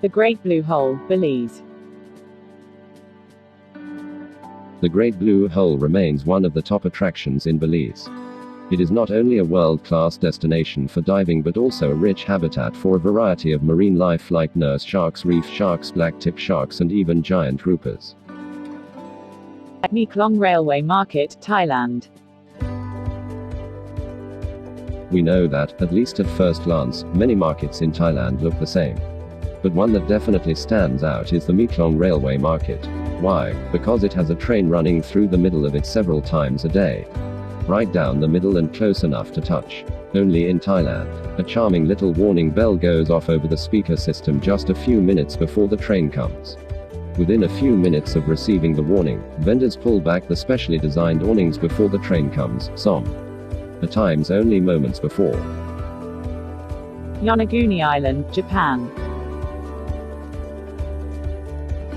The Great Blue Hole, Belize. The Great Blue Hole remains one of the top attractions in Belize. It is not only a world-class destination for diving but also a rich habitat for a variety of marine life like nurse sharks, reef sharks, black-tip sharks and even giant groupers. Maeklong Railway Market, Thailand. We know that, at least at first glance, many markets in Thailand look the same. But one that definitely stands out is the Maeklong Railway Market. Why? Because it has a train running through the middle of it several times a day. Right down the middle and close enough to touch. Only in Thailand. A charming little warning bell goes off over the speaker system just a few minutes before the train comes. Within a few minutes of receiving the warning, vendors pull back the specially designed awnings before the train comes, at times only moments before. Yoniguna Island, Japan.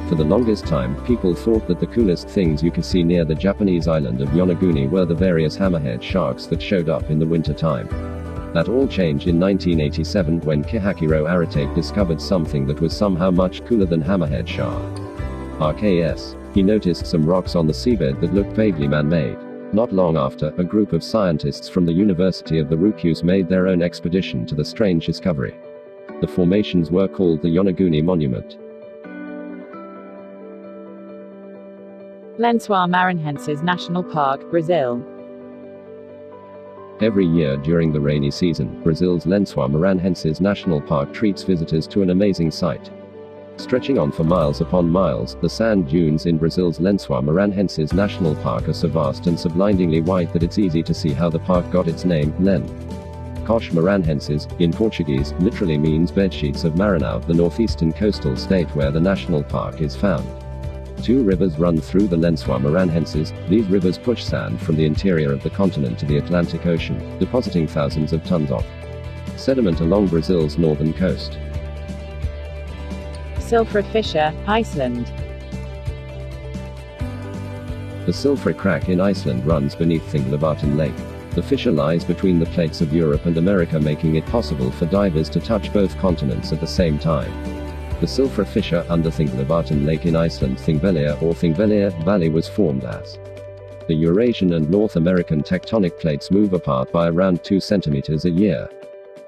For the longest time, people thought that the coolest things you could see near the Japanese island of Yoniguna were the various hammerhead sharks that showed up in the winter time. That all changed in 1987 when Kihachiro Aratake discovered something that was somehow much cooler than hammerhead shark. RKS. He noticed some rocks on the seabed that looked vaguely man-made. Not long after, a group of scientists from the University of the Ryukyus made their own expedition to the strange discovery. The formations were called the Yoniguna Monument. Lençóis Mahrensus National Park, Brazil. Every year during the rainy season, Brazil's Lençóis Mahrensus National Park treats visitors to an amazing sight. Stretching on for miles upon miles, the sand dunes in Brazil's Lençóis Mahrensus National Park are so vast and so blindingly white that it's easy to see how the park got its name, Lençóis Mahrensus, in Portuguese, literally means bedsheets of Maranhão, the northeastern coastal state where the national park is found. Two rivers run through the Lençóis Mahrensus. These rivers push sand from the interior of the continent to the Atlantic Ocean, depositing thousands of tons of sediment along Brazil's northern coast. Silfra Fissure, Iceland. The Silfra crack in Iceland runs beneath Thingvallavatn Lake. The fissure lies between the plates of Europe and America, making it possible for divers to touch both continents at the same time. The Silfra fissure under Thingvallavatn Lake in Iceland, Thingvellir or Thingvellir Valley, was formed as the Eurasian and North American tectonic plates move apart by around 2 centimeters a year.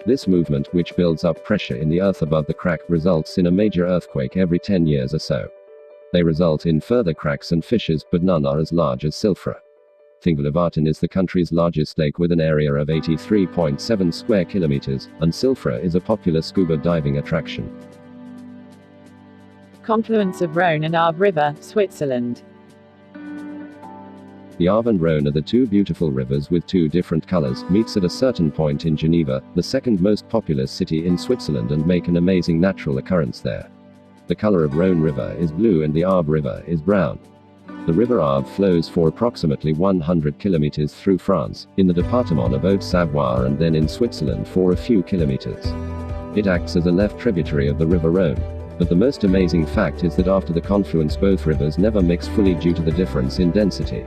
This movement, which builds up pressure in the earth above the crack, results in a major earthquake every 10 years or so. They result in further cracks and fissures, but none are as large as Silfra. Thingvallavatn is the country's largest lake with an area of 83.7 square kilometers, and Silfra is a popular scuba diving attraction. Confluence of Rhone and Arve River, Switzerland. The Arve and Rhone are the two beautiful rivers with two different colors, meets at a certain point in Geneva, the second most populous city in Switzerland, and make an amazing natural occurrence there. The color of Rhone River is blue and the Arve River is brown. The river Arve flows for approximately 100 kilometers through France, in the department of Haute-Savoie, and then in Switzerland for a few kilometers. It acts as a left tributary of the river Rhone. But the most amazing fact is that after the confluence both rivers never mix fully due to the difference in density.